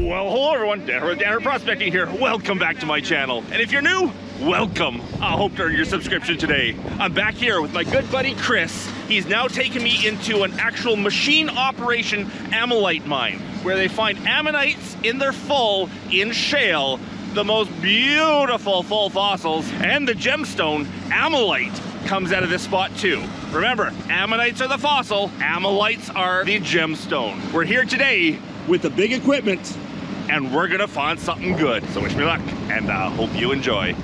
Well, hello everyone, Dan Hurd Prospecting here. Welcome back to my channel. And if you're new, welcome. I hope to earn your subscription today. I'm back here with my good buddy Chris. He's now taken me into an actual machine operation Ammolite mine, where they find Ammonites in their full in shale, the most beautiful full fossils, and the gemstone Ammolite comes out of this spot too. Remember, Ammonites are the fossil, Ammolites are the gemstone. We're here today with the big equipment, and we're gonna find something good. So wish me luck, and I hope you enjoy.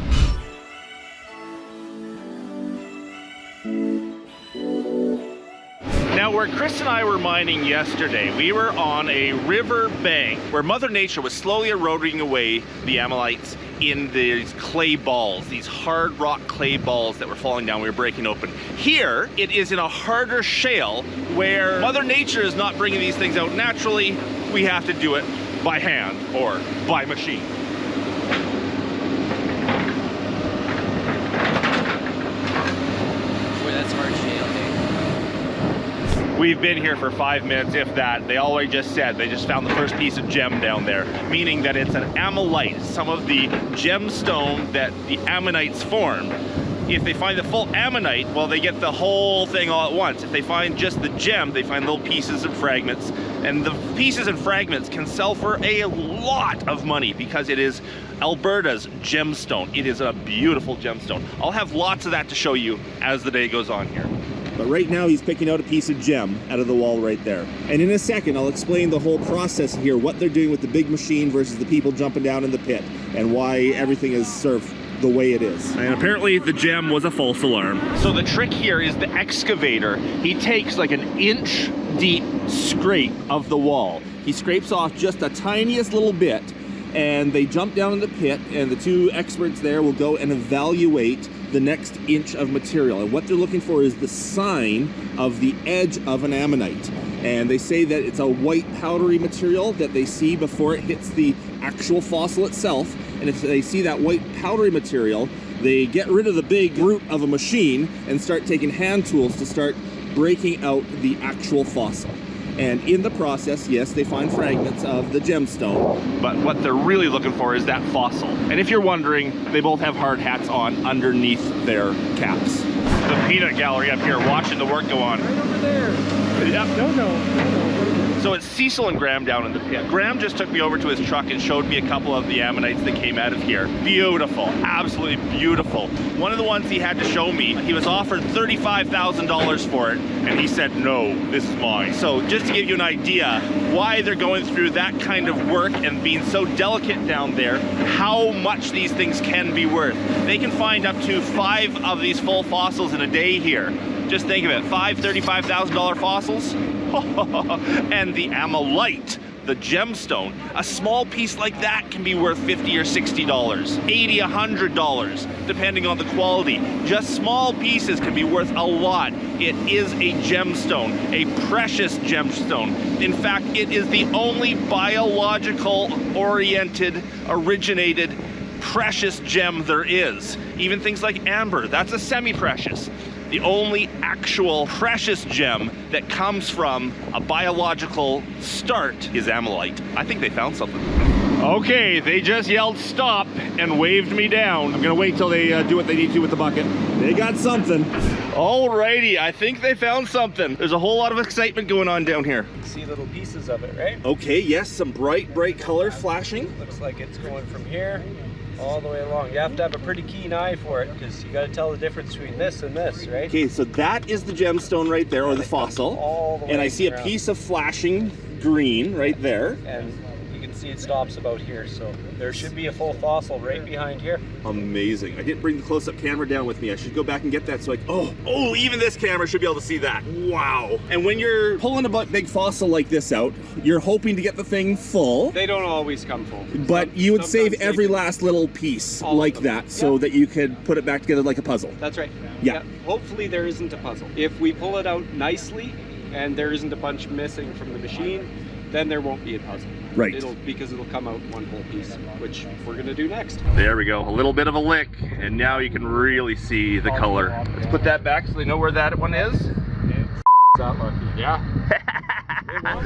Now, where Chris and I were mining yesterday, we were on a river bank where Mother Nature was slowly eroding away the Ammonites in these clay balls, these hard rock clay balls that were falling down, we were breaking open. Here, it is in a harder shale where Mother Nature is not bringing these things out naturally. We have to do it by hand or by machine. Boy, that's hard shale, hey? We've been here for 5 minutes, if that. They already just said they just found the first piece of gem down there, meaning that it's an Ammolite, some of the gemstone that the Ammonites form. If they find the full Ammonite, well, they get the whole thing all at once. If they find just the gem, they find little pieces and fragments. And the pieces and fragments can sell for a lot of money because it is Alberta's gemstone. It is a beautiful gemstone. I'll have lots of that to show you as the day goes on here. But right now he's picking out a piece of gem out of the wall right there. And in a second, I'll explain the whole process here, what they're doing with the big machine versus the people jumping down in the pit, and why everything is served the way it is. And apparently the gem was a false alarm. So the trick here is the excavator. He takes like an inch deep scrape of the wall. He scrapes off just the tiniest little bit, and they jump down in the pit, and the two experts there will go and evaluate the next inch of material. And what they're looking for is the sign of the edge of an ammonite. And they say that it's a white powdery material that they see before it hits the actual fossil itself. And if they see that white powdery material, they get rid of the big root of a machine and start taking hand tools to start breaking out the actual fossil. And in the process, yes, they find fragments of the gemstone. But what they're really looking for is that fossil. And if you're wondering, they both have hard hats on underneath their caps. The peanut gallery up here, watching the work go on. Right over there. Yep. No. So it's Cecil and Graham down in the pit. Graham just took me over to his truck and showed me a couple of the Ammonites that came out of here. Beautiful, absolutely beautiful. One of the ones he had to show me, he was offered $35,000 for it, and he said, no, this is mine. So just to give you an idea why they're going through that kind of work and being so delicate down there, how much these things can be worth. They can find up to 5 of these full fossils in a day here. Just think of it, 5 $35,000 fossils. And the Ammolite, the gemstone, a small piece like that can be worth $50 or $60, $80, $100, depending on the quality. Just small pieces can be worth a lot. It is a gemstone, a precious gemstone. In fact, it is the only biological-oriented, originated, precious gem there is. Even things like amber, that's a semi-precious. The only actual precious gem that comes from a biological start is Ammolite. I think they found something. Okay, they just yelled stop and waved me down. I'm gonna wait till they do what they need to with the bucket. They got something. Alrighty, I think they found something. There's a whole lot of excitement going on down here. You see little pieces of it, right? Okay, yes, some bright color flashing. Looks like it's going from here all the way along. You have to have a pretty keen eye for it because you got to tell the difference between this and this, right? Okay, so that is the gemstone right there, or the fossil. All the way and I see around. a piece of flashing green right there. And you can see it stops about here, so there should be a full fossil right behind here. Amazing. I didn't bring the close-up camera down with me. I should go back and get that so even this camera should be able to see that. Wow. And when you're pulling a big fossil like this out, you're hoping to get the thing full. They don't always come full. But you would save Sometimes every last little piece All of like them. that so that you could put it back together like a puzzle. That's right. Yeah. Hopefully there isn't a puzzle. If we pull it out nicely and there isn't a bunch missing from the machine, then there won't be a puzzle. Right. Because it'll come out one whole piece, which we're gonna do next. There we go, a little bit of a lick, and now you can really see the color. Let's put that back so they know where that one is. That lucky. Yeah.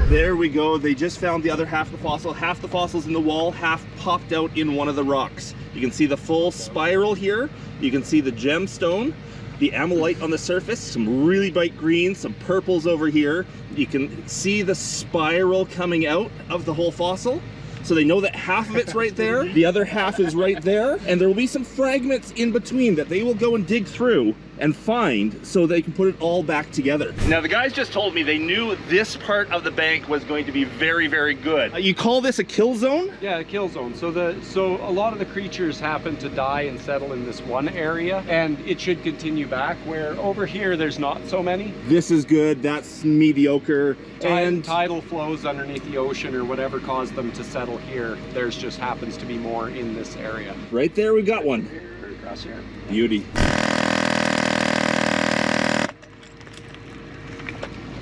There we go. They just found the other half of the fossil. Half the fossil's in the wall, half popped out in one of the rocks. You can see the full spiral here. You can see the gemstone, the ammolite on the surface, some really bright greens, some purples over here. You can see the spiral coming out of the whole fossil. So they know that half of it's right there, the other half is right there, and there will be some fragments in between that they will go and dig through and find so they can put it all back together. Now the guys just told me they knew this part of the bank was going to be very, very good. You call this a kill zone? Yeah, a kill zone. So a lot of the creatures happen to die and settle in this one area, and it should continue back, where over here there's not so many. This is good, that's mediocre. And tidal flows underneath the ocean or whatever caused them to settle here. There's just happens to be more in this area. Right there we got one. Right across here. Beauty.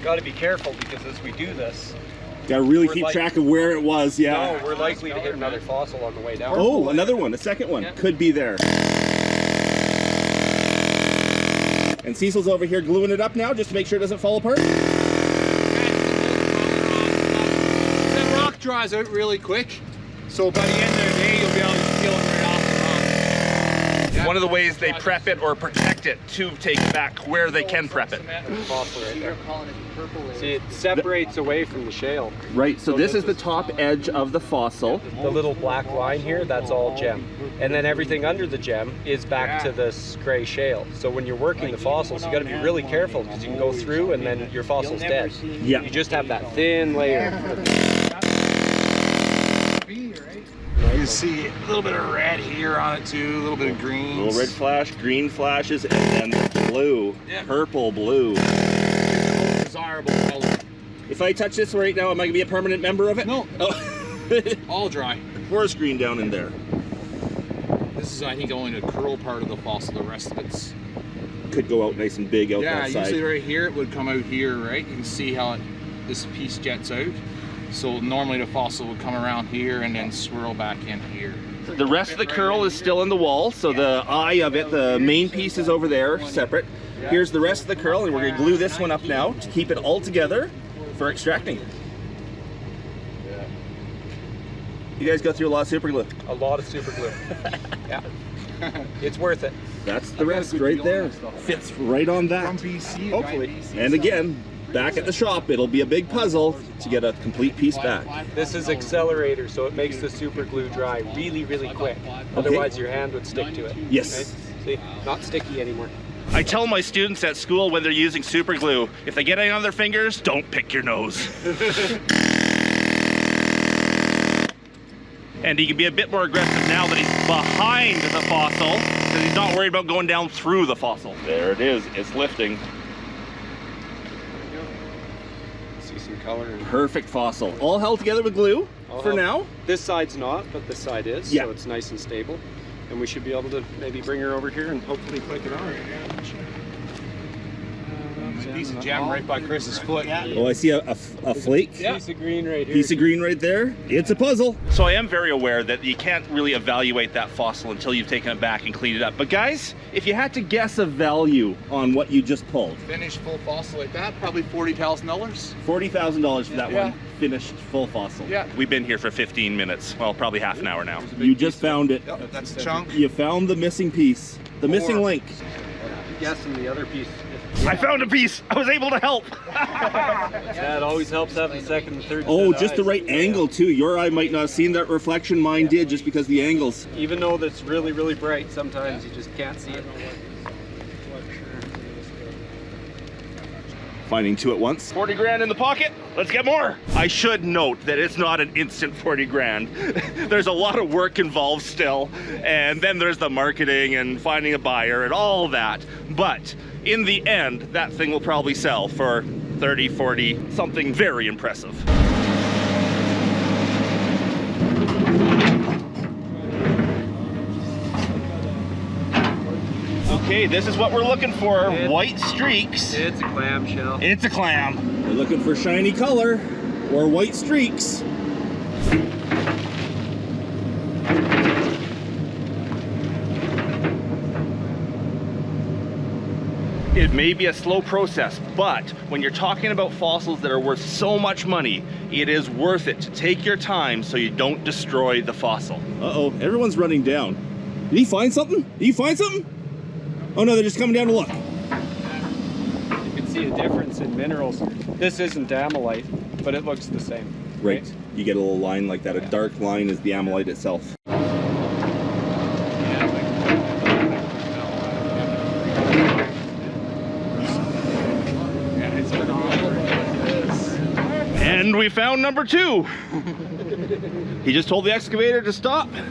Got to be careful because as we do this, Gotta really keep track of where it was, yeah. no, we're likely to hit another fossil on the way down. Oh, another one, a second one. Could be there. And Cecil's over here gluing it up now just to make sure it doesn't fall apart. That rock dries out really quick, so by the end of the day you'll be able to peel it right off the rock. One of the ways they prep it or protect it to take it back where they can prep it. Fossil right there. See, it separates away from the shale. Right, so this is the top edge of the fossil. The little black line here, that's all gem. And then everything under the gem is back to this gray shale. So when you're working the fossils, you got to be really careful because you can go through and then your fossil's dead. Yeah. You just have that thin layer. You can see a little bit of red here on it too, a little bit of green. Little red flash, green flashes, and then the blue, purple blue. Desirable color. If I touch this right now, am I gonna be a permanent member of it? No. Oh. All dry. Forest green down in there. This is, I think, only the curl part of the fossil. The rest of it's... Could go out nice and big out that side. Usually right here it would come out here, right? You can see how this piece jets out. So normally the fossil would come around here and then swirl back in here. The rest of the curl is still in the wall, so the eye of it, the main piece is over there, separate. Here's the rest of the curl, and we're gonna glue this one up now to keep it all together for extracting. You guys go through a lot of super glue. A lot of super glue. Yeah. It's worth it. That's the rest right there. Fits right on that. Hopefully. And again, back at the shop, it'll be a big puzzle to get a complete piece back. This is accelerator, so it makes the super glue dry really, really quick. Otherwise your hand would stick to it. Yes. Okay? See, not sticky anymore. I tell my students at school when they're using super glue, if they get any on their fingers, don't pick your nose. And he can be a bit more aggressive now that he's behind the fossil, because he's not worried about going down through the fossil. There it is, it's lifting. See some color. Perfect fossil. All held together with glue for now. This side's not, but this side is, Yeah. so it's nice and stable. And we should be able to maybe bring her over here and hopefully click it on. Piece of gem right by Chris's foot. Oh, I see a flake. Piece of green right here. Piece of green right there. It's a puzzle. So I am very aware that you can't really evaluate that fossil until you've taken it back and cleaned it up. But guys, if you had to guess a value on what you just pulled, Finished full fossil like that, probably $40,000. $40,000 for that Yeah. one finished full fossil. Yeah. we've been here for 15 minutes. Well, probably half an hour now. You just found it. Yep, that's a chunk. You found the missing piece, the missing link. Guessing the other piece. I found a piece. I was able to help. Yeah, it always helps having the second and third. Oh, set just the eyes. right angle too. Your eye might not have seen that reflection, mine did, just because the angles. Even though that's really, really bright, sometimes you just can't see it. Finding two at once. 40 grand in the pocket. Let's get more. I should note that it's not an instant 40 grand. There's a lot of work involved still. And then there's the marketing and finding a buyer and all that. But in the end, that thing will probably sell for 30, 40, something very impressive. Okay, this is what we're looking for. White streaks. It's a clamshell. It's a clam. We're looking for shiny color or white streaks. It may be a slow process, but when you're talking about fossils that are worth so much money, it is worth it to take your time so you don't destroy the fossil. Uh-oh, everyone's running down. Did he find something? Did he find something? Oh no, they're just coming down to look. You can see a difference in minerals. This isn't Ammolite, but it looks the same. Right. You get a little line like that. A dark line is the Ammolite itself. And we found number 2. He just told the excavator to stop. I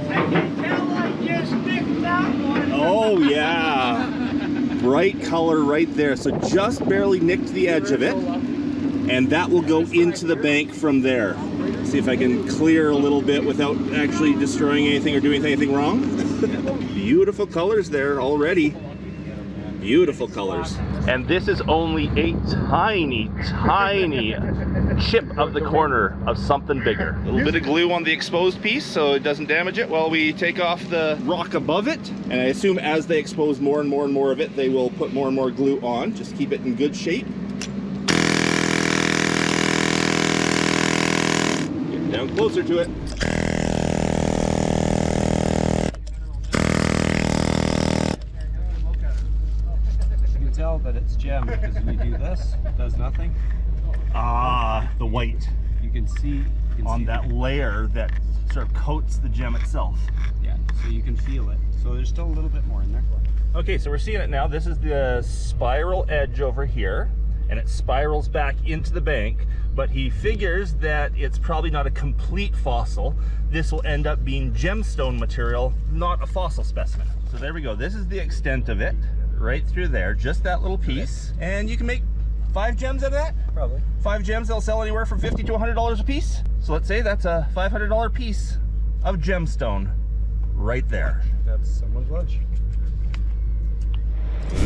can tell I just picked that one. Oh yeah. Bright color right there. So just barely nicked the edge of it. And that will go into the bank from there. See if I can clear a little bit without actually destroying anything or doing anything wrong. Beautiful colors there already. Beautiful colors. And this is only a tiny, tiny chip of the corner of something bigger. A little bit of glue on the exposed piece so it doesn't damage it while we take off the rock above it. And I assume as they expose more and more and more of it, they will put more and more glue on. Just keep it in good shape. Get down closer to it. Tell that it's gem because when you do this, it does nothing. Ah, the white You can see on that layer that sort of coats the gem itself. Yeah, so you can feel it. So there's still a little bit more in there. Okay, so we're seeing it now. This is the spiral edge over here, and it spirals back into the bank, but he figures that it's probably not a complete fossil. This will end up being gemstone material, not a fossil specimen. So there we go. This is the extent of it, right through there, just that little piece. And you can make 5 gems out of that? Probably. 5 gems, they'll sell anywhere from $50 to $100 a piece. So let's say that's a $500 piece of gemstone right there. That's someone's lunch.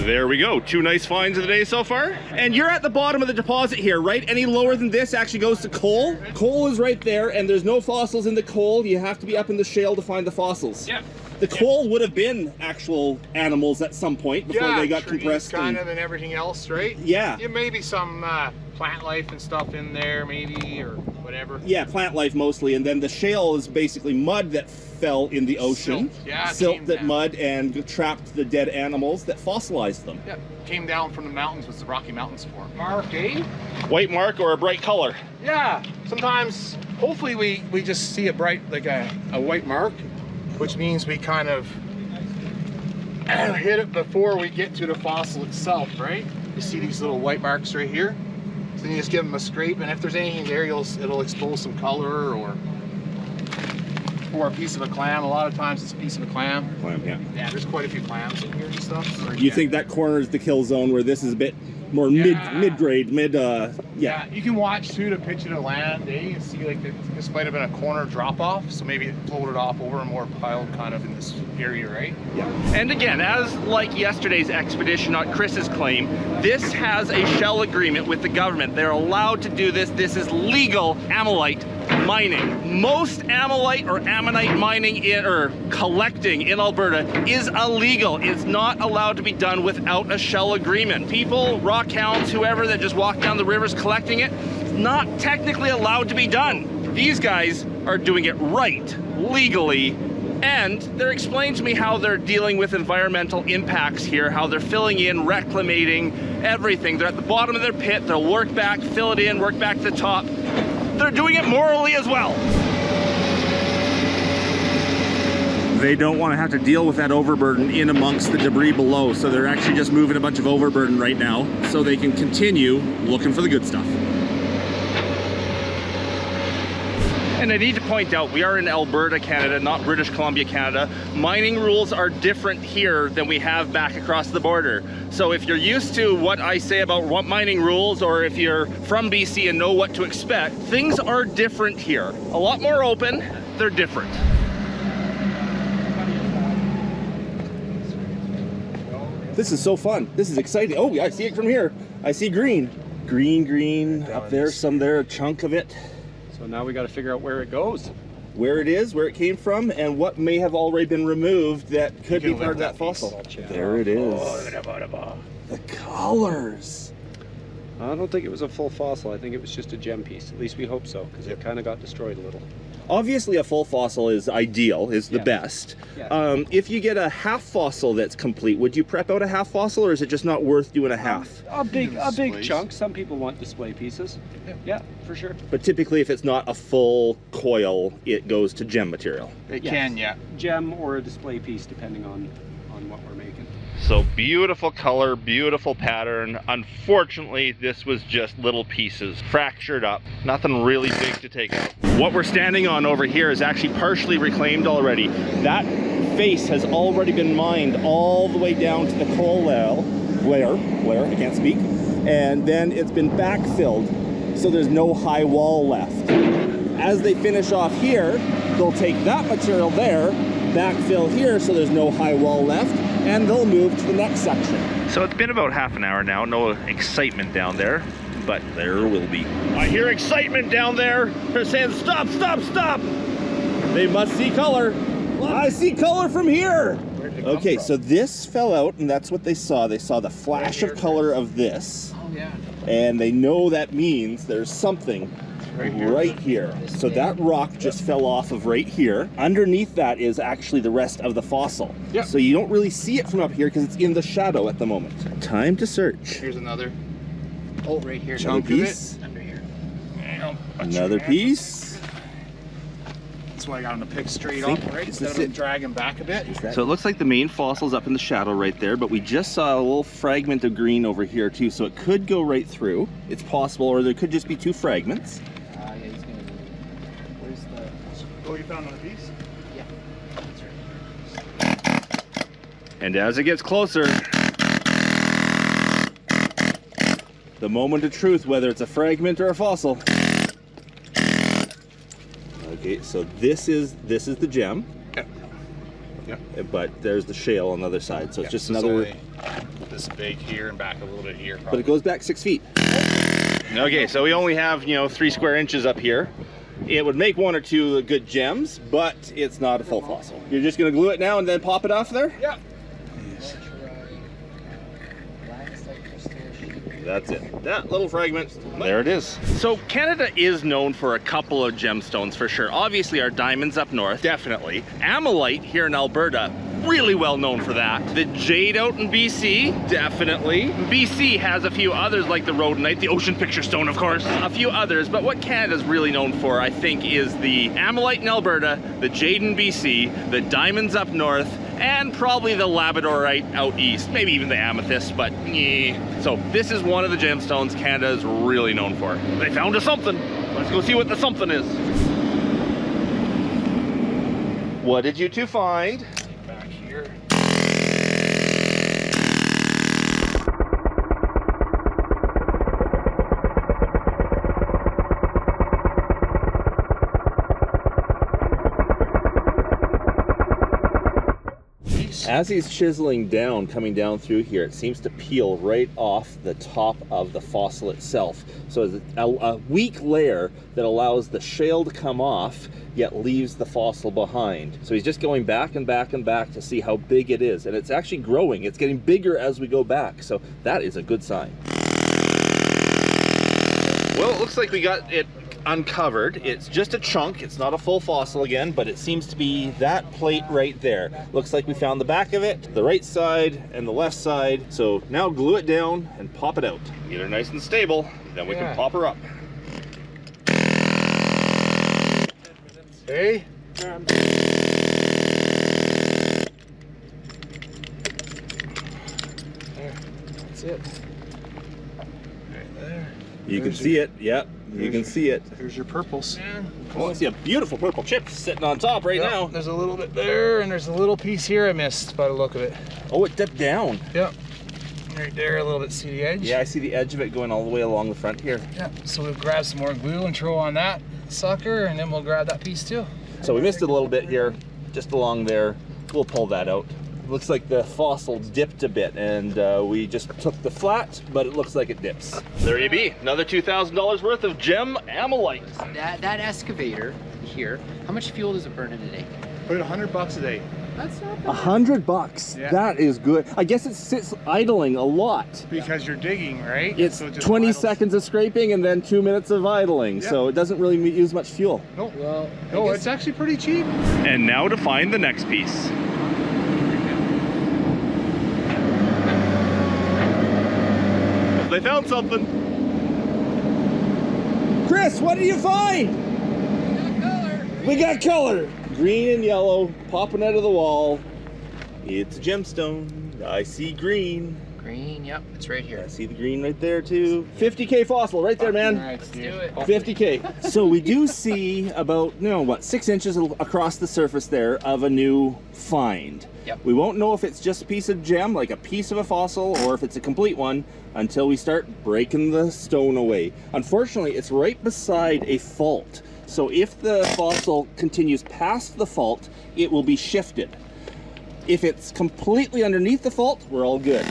There we go. 2 nice finds of the day so far. And you're at the bottom of the deposit here, right? Any lower than this actually goes to coal. Coal is right there, and there's no fossils in the coal. You have to be up in the shale to find the fossils. Yeah. The coal would have been actual animals at some point before they got trees compressed. kind of and everything else, right? Yeah. Yeah, maybe some plant life and stuff in there, maybe, or whatever. Yeah, plant life mostly, and then the shale is basically mud that fell in the ocean. Silt. Yeah, it Silt came that down. mud and trapped the dead animals that fossilized them. Yeah, came down from the mountains, was the Rocky Mountains for mark, eh? White mark or a bright color? Yeah, sometimes, hopefully we just see a bright, like a white mark, which means we kind of hit it before we get to the fossil itself, right? You see these little white marks right here? So you just give them a scrape, and if there's anything there, it'll expose some color or a piece of a clam. A lot of times it's a piece of a clam. Clam, yeah. Yeah, there's quite a few clams in here and stuff. So You think that corner is the kill zone where this is a bit more mid-grade, yeah, you can watch too the pitch of the land, eh? You see like this might have been a corner drop off, so maybe it floated off over and more piled kind of in this area, right? Yeah. And again, as like yesterday's expedition, not Chris's claim, this has a shell agreement with the government. They're allowed to do this. This is legal Ammolite mining. Most Ammolite or Ammonite mining or collecting in Alberta is illegal. It's not allowed to be done without a shell agreement. People, rock hounds, whoever that just walk down the rivers collecting it, it's not technically allowed to be done. These guys are doing it right, legally, and they're explaining to me how they're dealing with environmental impacts here, how they're filling in, reclamating, everything. They're at the bottom of their pit, they'll work back, fill it in, work back to the top. They're doing it morally as well. They don't want to have to deal with that overburden in amongst the debris below, so they're actually just moving a bunch of overburden right now so they can continue looking for the good stuff. And I need to point out, we are in Alberta, Canada, not British Columbia, Canada. Mining rules are different here than we have back across the border. So if you're used to what I say about what mining rules, or if you're from BC and know what to expect, things are different here. A lot more open, they're different. This is so fun. This is exciting. Oh, I see it from here. I see green. Green, up there, some there, a chunk of it. So now we got to figure out where it goes. where it is, where it came from, and what may have already been removed that could be part of that fossil. There it is. The colors. I don't think it was a full fossil. I think it was just a gem piece. At least we hope so, because it kind of got destroyed a little. Obviously, a full fossil is ideal, is the best. Yeah. If you get a half fossil that's complete, would you prep out a half fossil, or is it just not worth doing a half? A big chunk. Some people want display pieces. Yeah, for sure. But typically, if it's not a full coil, it goes to gem material. It can, yeah. Gem or a display piece, depending on what we're making. So beautiful color, beautiful pattern. Unfortunately, this was just little pieces, fractured up. Nothing really big to take out. What we're standing on over here is actually partially reclaimed already. That face has already been mined all the way down to the coal layer, I can't speak. And then it's been backfilled, so there's no high wall left. As they finish off here, they'll take that material there, backfill here so there's no high wall left, and they'll move to the next section. So it's been about half an hour now. No excitement down there, but there will be. I hear excitement down there. They're saying, stop, stop, stop. They must see color. I see color from here. Okay, so this fell out, and that's what they saw. They saw the flash of color of this. Oh, yeah. And they know that means there's something right here. So that rock just fell off of right here. Underneath that is actually the rest of the fossil. Yep. So you don't really see it from up here because it's in the shadow at the moment. Time to search. Here's another. Oh, right here. Another Chunk piece. of it. Under here. Another piece. That's why I got him to pick straight Think- up, right? is Instead this of him it? dragging back a bit. That- So it looks like the main fossil's up in the shadow right there, but we just saw a little fragment of green over here too, so it could go right through. It's possible, or there could just be two fragments. Yeah, he's gonna. Where's the? Oh, you found another piece? Yeah. That's right. And as it gets closer, The moment of truth, whether it's a fragment or a fossil. Okay, so this is the gem. Yep. But there's the shale on the other side, so it's just So it's another. only this big here and back a little bit here. But it goes back 6 feet. okay, so we only have, 3 square inches up here. It would make 1 or 2 good gems, but it's not a full fossil. You're just gonna glue it now and then pop it off there? Yeah. That's it. That little fragment. There it is. So Canada is known for a couple of gemstones for sure. Obviously our diamonds up north, definitely. Ammolite here in Alberta, really well known for that. The jade out in BC, definitely. BC has a few others like the rhodonite, the ocean picture stone of course, a few others, but what Canada's really known for I think is the Ammolite in Alberta, the jade in BC, the diamonds up north, and probably the labradorite out east, maybe even the amethyst, but yeah. So this is one of the gemstones Canada is really known for. They found us something. Let's go see what the something is. What did you two find? Back here. As he's chiseling down, coming down through here, it seems to peel right off the top of the fossil itself. So it's a weak layer that allows the shale to come off, yet leaves the fossil behind. So he's just going back and back and back to see how big it is. And it's actually growing. It's getting bigger as we go back. So that is a good sign. Well, it looks like we got it uncovered. It's just a chunk. It's not a full fossil again, but it seems to be that plate right there. Looks like we found the back of it, the right side and the left side. So now glue it down and pop it out. Get her nice and stable, then we can pop her up. Hey. There. That's it. Right there. You can see it. Yep, you can see it. There's your purples. Oh, I see a beautiful purple chip sitting on top right now. There's a little bit there, and there's a little piece here I missed by the look of it. Oh, it dipped down. Yep. Right there, a little bit, see the edge? Yeah, I see the edge of it going all the way along the front here. Yeah, so we'll grab some more glue and throw on that sucker, and then we'll grab that piece too. So we missed it a little bit here, just along there. We'll pull that out. Looks like the fossil dipped a bit, and we just took the flat, but it looks like it dips. There you be, another $2,000 worth of Gem Ammolite. That excavator here, how much fuel does it burn in a day? Put $100 a day. That's not bad. $100. Yeah. That is good. I guess it sits idling a lot. Because you're digging, right? It's So it just 20 idles. seconds of scraping and then 2 minutes of idling, Yeah. so it doesn't really use much fuel. Nope. Well, I No, guess- it's actually pretty cheap. And now to find the next piece. They found something. Chris, what did you find? We got color. Green and yellow popping out of the wall. It's a gemstone. I see green. green, yep, it's right here. I see the green right there too. 50K fossil right there, man. All right, let's do it. 50K. So we do see about, 6 inches across the surface there of a new find. Yep. We won't know if it's just a piece of gem, like a piece of a fossil, or if it's a complete one until we start breaking the stone away. Unfortunately, it's right beside a fault. So if the fossil continues past the fault, it will be shifted. If it's completely underneath the fault, we're all good.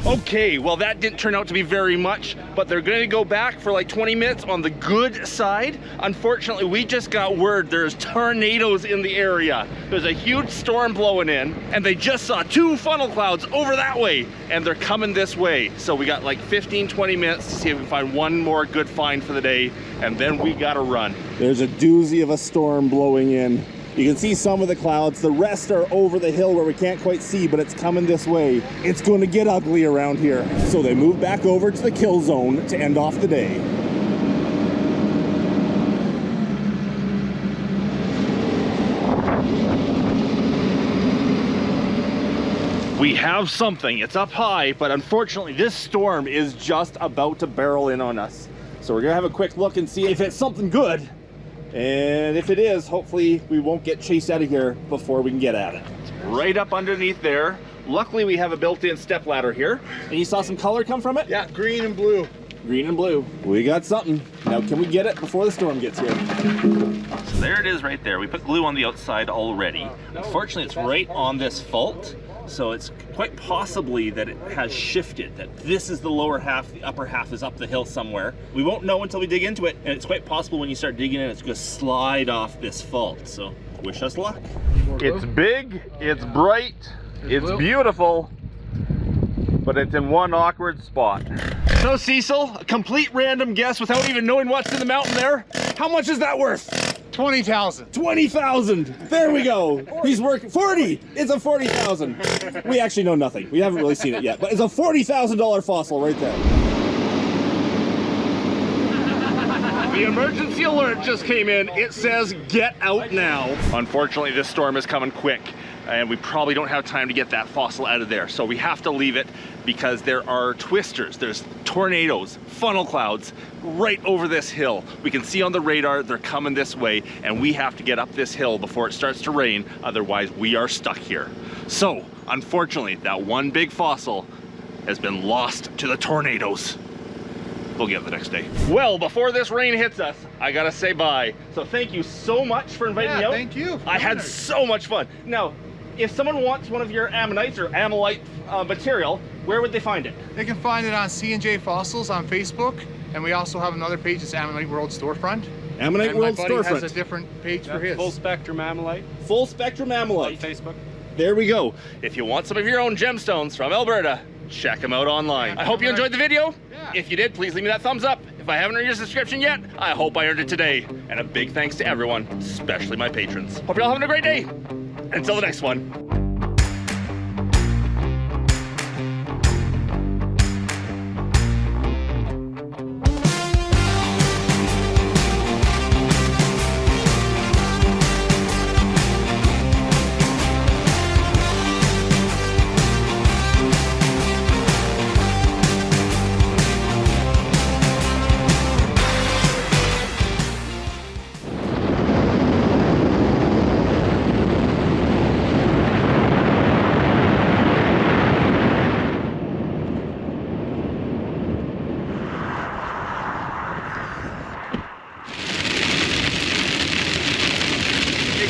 Okay, well that didn't turn out to be very much, but they're going to go back for like 20 minutes on the good side. Unfortunately, we just got word there's tornadoes in the area. There's a huge storm blowing in, and they just saw 2 funnel clouds over that way, and they're coming this way. So we got like 15-20 minutes to see if we can find one more good find for the day, and then we gotta run. There's a doozy of a storm blowing in. You can see some of the clouds. The rest are over the hill where we can't quite see, but it's coming this way. It's going to get ugly around here. So they move back over to the kill zone to end off the day. We have something. It's up high, but unfortunately this storm is just about to barrel in on us. So we're going to have a quick look and see if it's something good. And if it is, hopefully we won't get chased out of here before we can get at it. Right up underneath there. Luckily we have a built-in step ladder here. And you saw some color come from it? Yeah, green and blue. Green and blue. We got something. Now can we get it before the storm gets here? So there it is right there. We put glue on the outside already. Unfortunately it's right on this fault. So it's quite possibly that it has shifted, that this is the lower half, the upper half is up the hill somewhere. We won't know until we dig into it, and it's quite possible when you start digging in, it's going to slide off this fault. So wish us luck. It's big, it's bright, it's beautiful, but it's in one awkward spot. So Cecil, a complete random guess without even knowing what's in the mountain there. How much is that worth? 20,000. 20,000. There we go. He's working 40. It's a 40,000. We actually know nothing. We haven't really seen it yet, but it's a $40,000 fossil right there. The emergency alert just came in. It says get out now. Unfortunately, this storm is coming quick, and we probably don't have time to get that fossil out of there. So we have to leave it because there are twisters, there's tornadoes, funnel clouds right over this hill. We can see on the radar they're coming this way, and we have to get up this hill before it starts to rain, otherwise we are stuck here. So unfortunately, that one big fossil has been lost to the tornadoes. We'll get it the next day. Well, before this rain hits us, I gotta say bye. So thank you so much for inviting me out. Thank you. I had so much fun. Now, if someone wants one of your Ammonites or Ammolite material, where would they find it? They can find it on C&J Fossils on Facebook, and we also have another page, it's Ammonite World Storefront. Ammonite And World my buddy Storefront. has a different page for his. Full spectrum Ammolite Full spectrum on Ammolite. Facebook. There we go. If you want some of your own gemstones from Alberta, check them out online. I hope you enjoyed the video. Yeah. If you did, please leave me that thumbs up. If I haven't earned your subscription yet, I hope I earned it today. And a big thanks to everyone, especially my patrons. Hope you're all having a great day. Until the next one.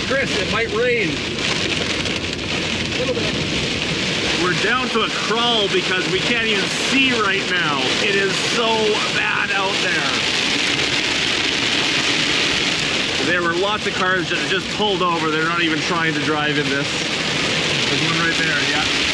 Chris, it might rain. A little bit. We're down to a crawl because we can't even see right now. It is so bad out there. There were lots of cars that just pulled over. They're not even trying to drive in this. There's one right there, yeah.